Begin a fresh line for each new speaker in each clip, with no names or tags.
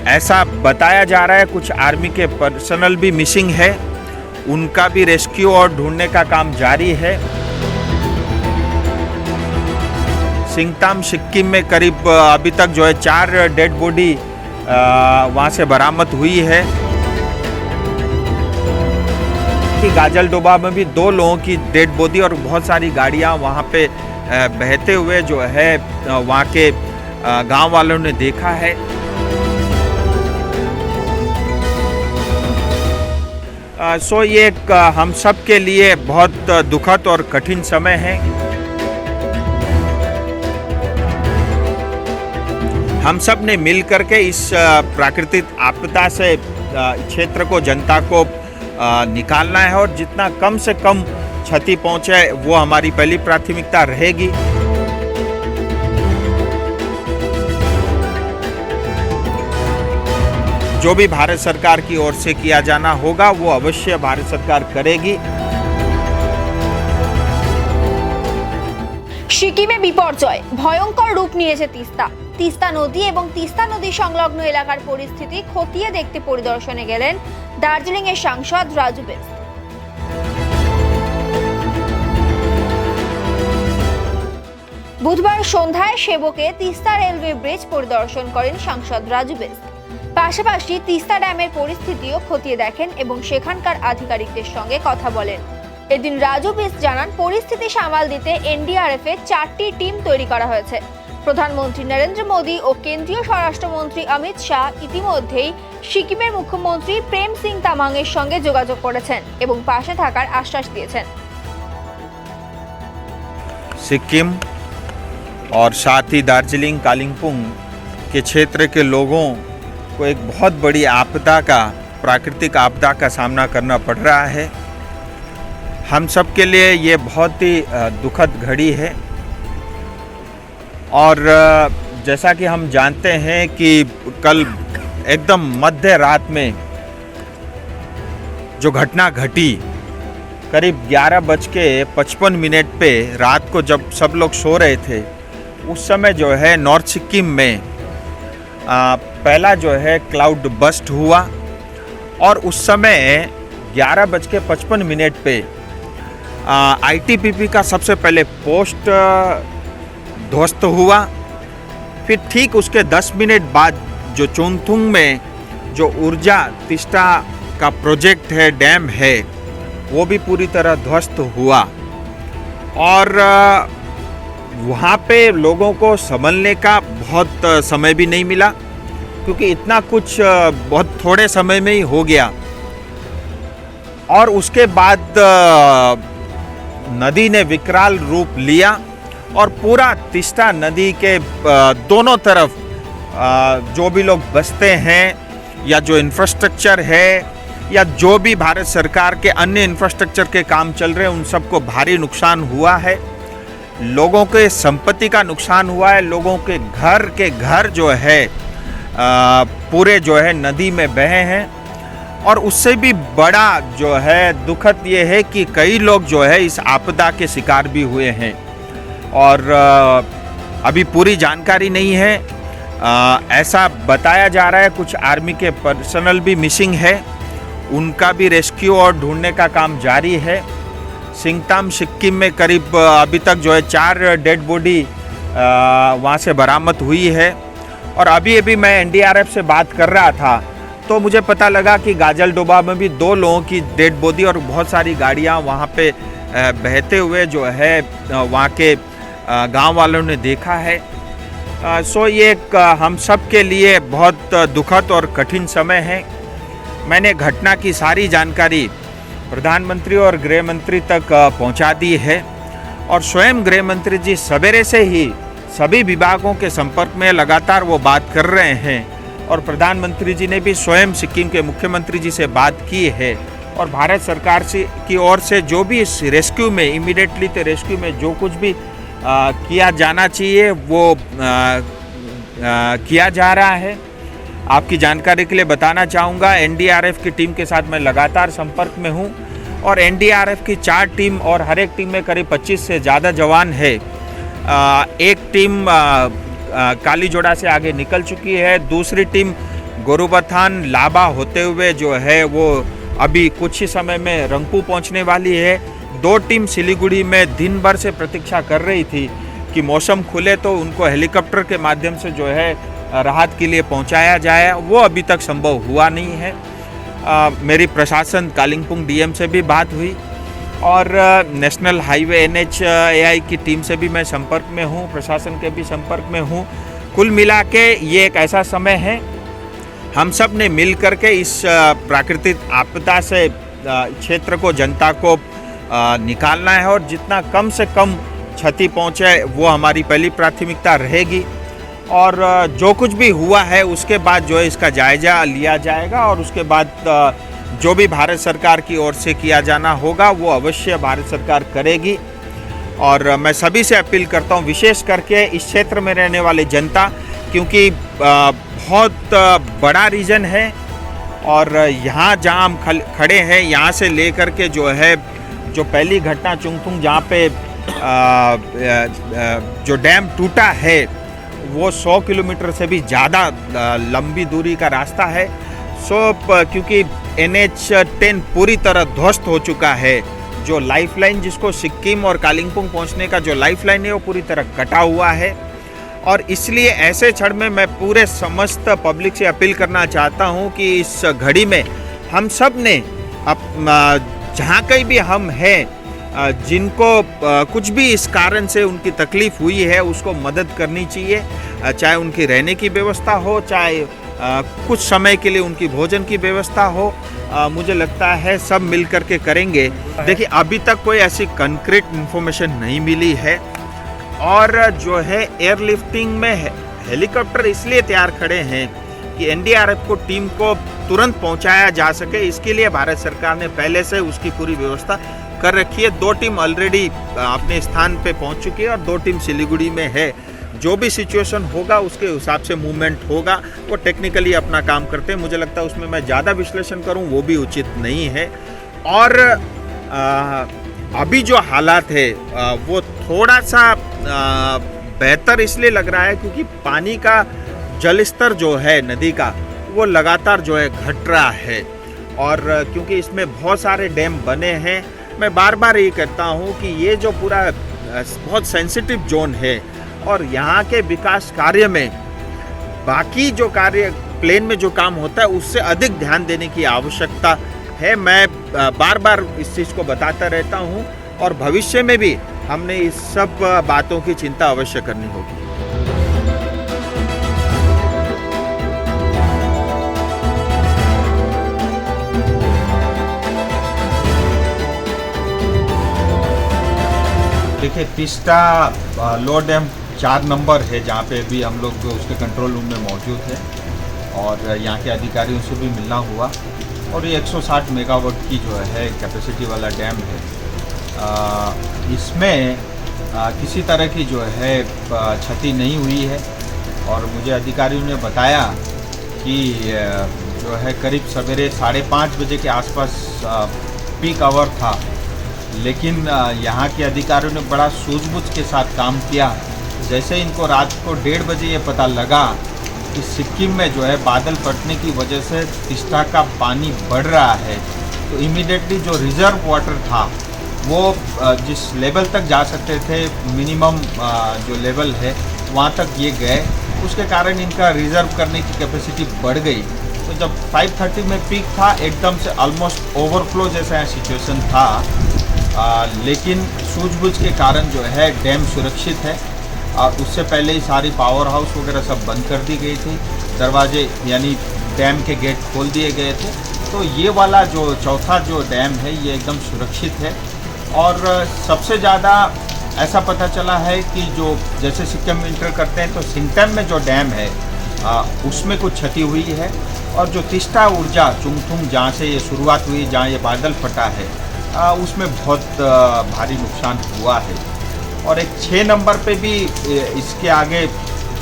ऐसा बताया जा रहा है। कुछ आर्मी के पर्सनल भी मिसिंग है, उनका भी रेस्क्यू और ढूंढने का काम जारी है। सिंगताम सिक्किम में करीब अभी तक जो है 4 डेड बॉडी वहाँ से बरामद हुई है। गाजलडोबा में भी 2 लोगों की डेड बॉडी और बहुत सारी गाड़ियाँ वहाँ पे बहते हुए जो है वहाँ के गांव वालों ने देखा है। सो ये एक हम सब के लिए बहुत दुखद और कठिन समय है। हम सब ने मिल करके इस प्राकृतिक आपदा से क्षेत्र को, जनता को निकालना है और जितना कम से कम क्षति पहुंचे वो हमारी पहली प्राथमिकता रहेगी। जो भी भारत सरकार की ओर से किया जाना होगा वो अवश्य भारत सरकार करेगी।
সিকিমে বিপর্যয় ভয়ঙ্কর রূপ নিয়েছে তিস্তা নদী এবং তিস্তা নদী সংলগ্ন এলাকার পরিস্থিতি খতিয়ে দেখতে পরিদর্শনে গেলেন দার্জিলিং এর সাংসদ রাজু বিস্ট। বুধবার সন্ধ্যায় সেবকে তিস্তা রেলওয়ে ব্রিজ পরিদর্শন করেন সাংসদ রাজু বিস্ট। পাশাপাশি তিস্তা ড্যামের পরিস্থিতিও খতিয়ে দেখেন এবং সেখানকার আধিকারিকদের সঙ্গে কথা বলেন। এদিন রাজু বিস্ট জানান, পরিস্থিতি সামাল দিতে এনডিআরএফ এর 4টি টিম তৈরি করা হয়েছে। প্রধানমন্ত্রী নরেন্দ্র মোদী ও কেন্দ্রীয় স্বরাষ্ট্রমন্ত্রী অমিত শাহ ইতিমধ্যেই সিকিমের মুখ্যমন্ত্রী প্রেম সিং তামাং এর সঙ্গে যোগাযোগ করেছেন এবং পাশে থাকার আশ্বাস দিয়েছেন।
सिक्किम और साथ ही दार्जिलिंग, कालिम्पोंग के क्षेत्र के लोगों को एक बहुत बड़ी आपदा का, प्राकृतिक आपदा का सामना करना पड़ रहा है। हम सब के लिए ये बहुत ही दुखद घड़ी है और जैसा कि हम जानते हैं कि कल एकदम मध्य रात में जो घटना घटी, करीब 11:55 पे रात को जब सब लोग सो रहे थे, उस समय जो है नॉर्थ सिक्किम में पहला जो है क्लाउड बस्ट हुआ और उस समय 11:55 पे आईटीबीपी का सबसे पहले पोस्ट ध्वस्त हुआ। फिर ठीक उसके 10 मिनट बाद जो चोंगथुंग में जो ऊर्जा तिस्ता का प्रोजेक्ट है, डैम है, वो भी पूरी तरह ध्वस्त हुआ और वहाँ पे लोगों को संभलने का बहुत समय भी नहीं मिला क्योंकि इतना कुछ बहुत थोड़े समय में ही हो गया। और उसके बाद नदी ने विकराल रूप लिया और पूरा तिस्ता नदी के दोनों तरफ जो भी लोग बसते हैं या जो इंफ्रास्ट्रक्चर है या जो भी भारत सरकार के अन्य इंफ्रास्ट्रक्चर के काम चल रहे हैं, उन सबको भारी नुकसान हुआ है। लोगों के संपत्ति का नुकसान हुआ है। लोगों के घर जो है पूरे जो है नदी में बहे हैं और उससे भी बड़ा जो है दुखद ये है कि कई लोग जो है इस आपदा के शिकार भी हुए हैं और अभी पूरी जानकारी नहीं है। ऐसा बताया जा रहा है कुछ आर्मी के पर्सनल भी मिसिंग है, उनका भी रेस्क्यू और ढूंढने का काम जारी है। सिंगताम सिक्किम में करीब अभी तक जो है 4 डेड बॉडी वहाँ से बरामद हुई है और अभी मैं एनडीआरएफ से बात कर रहा था तो मुझे पता लगा कि गाजलडोबा में भी 2 लोगों की डेड बॉडी और बहुत सारी गाड़ियाँ वहाँ पे बहते हुए जो है वहाँ के गांव वालों ने देखा है। सो ये एक हम सब के लिए बहुत दुखद और कठिन समय है। मैंने घटना की सारी जानकारी प्रधानमंत्री और गृह मंत्री तक पहुंचा दी है और स्वयं गृह मंत्री जी सवेरे से ही सभी विभागों के संपर्क में लगातार वो बात कर रहे हैं और प्रधानमंत्री जी ने भी स्वयं सिक्किम के मुख्यमंत्री जी से बात की है और भारत सरकार की ओर से जो भी इस रेस्क्यू में इमीडिएटली तो रेस्क्यू में जो कुछ भी किया जाना चाहिए वो किया जा रहा है। आपकी जानकारी के लिए बताना चाहूँगा, एनडीआरएफ की टीम के साथ मैं लगातार संपर्क में हूँ और एनडीआरएफ की 4 टीम और हर एक टीम में करीब 25 से ज़्यादा जवान है। एक टीम कालीजोड़ा से आगे निकल चुकी है, दूसरी टीम गोरुबथान लाबा होते हुए जो है वो अभी कुछ ही समय में रंगपू पहुंचने वाली है। 2 टीम सिलीगुड़ी में दिन भर से प्रतीक्षा कर रही थी कि मौसम खुले तो उनको हेलीकॉप्टर के माध्यम से जो है राहत के लिए पहुंचाया जाए, वो अभी तक संभव हुआ नहीं है। मेरी प्रशासन कालिम्पोंग डीएम से भी बात हुई और नेशनल हाईवे NHAI की टीम से भी मैं संपर्क में हूँ, प्रशासन के भी संपर्क में हूँ। कुल मिला के ये एक ऐसा समय है, हम सब ने मिल कर के इस प्राकृतिक आपदा से क्षेत्र को, जनता को निकालना है और जितना कम से कम क्षति पहुँचे वो हमारी पहली प्राथमिकता रहेगी। और जो कुछ भी हुआ है उसके बाद जो है इसका जायज़ा लिया जाएगा और उसके बाद जो भी भारत सरकार की ओर से किया जाना होगा वो अवश्य भारत सरकार करेगी। और मैं सभी से अपील करता हूँ, विशेष करके इस क्षेत्र में रहने वाले जनता, क्योंकि बहुत बड़ा रीजन है और यहाँ जहाँ हम खड़े हैं यहाँ से लेकर के जो है जो पहली घटना चुंगथुंग जहाँ पे जो डैम टूटा है वो 100 किलोमीटर से भी ज़्यादा लंबी दूरी का रास्ता है। क्योंकि NH10 पूरी तरह ध्वस्त हो चुका है, जो लाइफलाइन जिसको सिक्किम और कालिम्पोंग पहुंचने का जो लाइफलाइन है वो पूरी तरह कटा हुआ है। और इसलिए ऐसे क्षण में मैं पूरे समस्त पब्लिक से अपील करना चाहता हूं कि इस घड़ी में हम सब ने जहाँ कहीं भी हम हैं, जिनको कुछ भी इस कारण से उनकी तकलीफ़ हुई है उसको मदद करनी चाहिए, चाहे उनकी रहने की व्यवस्था हो, चाहे कुछ समय के लिए उनकी भोजन की व्यवस्था हो। मुझे लगता है सब मिल कर के करेंगे। देखिए अभी तक कोई ऐसी कंक्रीट इन्फॉर्मेशन नहीं मिली है और जो है एयरलिफ्टिंग में हेलीकॉप्टर इसलिए तैयार खड़े हैं कि NDRF को टीम को तुरंत पहुंचाया जा सके। इसके लिए भारत सरकार ने पहले से उसकी पूरी व्यवस्था कर रखी है। 2 टीम ऑलरेडी अपने स्थान पे पहुंच चुकी है और 2 टीम सिलीगुड़ी में है। जो भी सिचुएशन होगा उसके हिसाब से मूवमेंट होगा, वो टेक्निकली अपना काम करते हैं। मुझे लगता है उसमें मैं ज़्यादा विश्लेषण करूं वो भी उचित नहीं है। और अभी जो हालात है वो थोड़ा सा बेहतर इसलिए लग रहा है क्योंकि पानी का जल स्तर जो है नदी का वो लगातार जो है घट रहा है। और क्योंकि इसमें बहुत सारे डैम बने हैं, मैं बार बार ये कहता हूँ कि ये जो पूरा बहुत सेंसिटिव जोन है और यहाँ के विकास कार्य में बाकी जो कार्य प्लेन में जो काम होता है उससे अधिक ध्यान देने की आवश्यकता है। मैं बार बार इस चीज़ को बताता रहता हूँ और भविष्य में भी हमने इस सब बातों की चिंता अवश्य करनी होगी। देखिए तीस्ता लो डैम 4 नंबर है जहाँ पे भी हम लोग उसके कंट्रोल रूम में मौजूद है और यहाँ के अधिकारियों से भी मिलना हुआ। और ये 160 मेगावाट की जो है कैपेसिटी वाला डैम है। इसमें किसी तरह की जो है क्षति नहीं हुई है और मुझे अधिकारियों ने बताया कि जो है करीब सवेरे 5:30 बजे के आसपास पीक आवर था, लेकिन यहाँ के अधिकारियों ने बड़ा सूझबूझ के साथ काम किया। जैसे इनको रात को 1:30 बजे ये पता लगा कि सिक्किम में जो है बादल फटने की वजह से तीस्ता का पानी बढ़ रहा है, तो इमीडिएटली जो रिज़र्व वाटर था वो जिस लेवल तक जा सकते थे, मिनिमम जो लेवल है वहाँ तक ये गए। उसके कारण इनका रिज़र्व करने की कैपेसिटी बढ़ गई। तो जब 5:30 में पीक था एकदम से ऑलमोस्ट ओवरफ्लो जैसा सिचुएशन था, लेकिन सूझबूझ के कारण जो है डैम सुरक्षित है। और उससे पहले ही सारी पावर हाउस वगैरह सब बंद कर दी गई थी, दरवाजे यानी डैम के गेट खोल दिए गए थे। तो ये वाला जो चौथा जो डैम है ये एकदम सुरक्षित है। और सबसे ज़्यादा ऐसा पता चला है कि जो जैसे सिक्किम इंटर करते हैं तो सिंगटम में जो डैम है उसमें कुछ क्षति हुई है। और जो तीस्ता ऊर्जा चुंगथुंग जहाँ से ये शुरुआत हुई, जहाँ ये बादल फटा है, उसमें बहुत भारी नुकसान हुआ है। और एक 6 नंबर पे भी इसके आगे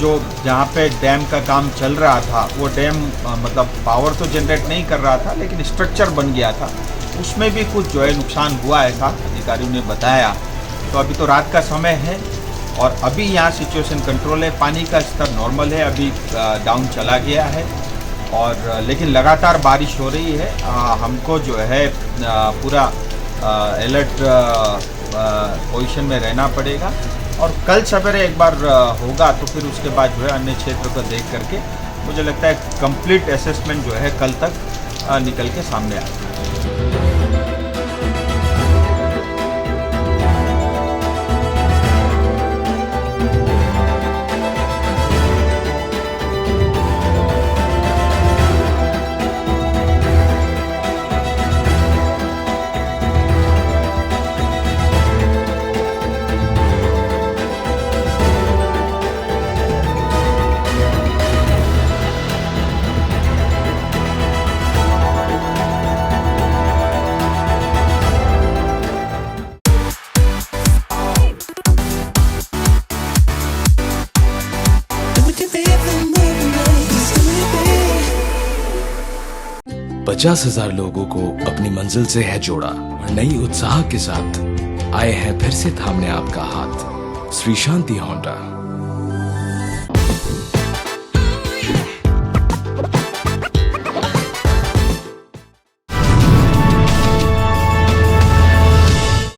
जो जहाँ पे डैम का काम चल रहा था वो डैम मतलब पावर तो जनरेट नहीं कर रहा था लेकिन स्ट्रक्चर बन गया था, उसमें भी कुछ जो है नुकसान हुआ है था, अधिकारियों ने बताया। तो अभी तो रात का समय है और अभी यहाँ सिचुएशन कंट्रोल है, पानी का स्तर नॉर्मल है, अभी डाउन चला गया है। और लेकिन लगातार बारिश हो रही है। हमको जो है पूरा अलर्ट पोजीशन में रहना पड़ेगा और कल सवेरे एक बार होगा तो फिर उसके बाद जो है अन्य क्षेत्र को देख करके मुझे लगता है कंप्लीट असेसमेंट जो है कल तक निकल के सामने आएगा।
पचास 50,000 लोगों को अपनी मंजिल से है जोड़ा और नई उत्साह के साथ आए हैं फिर से थामने आपका हाथ। श्री शांति होंडा।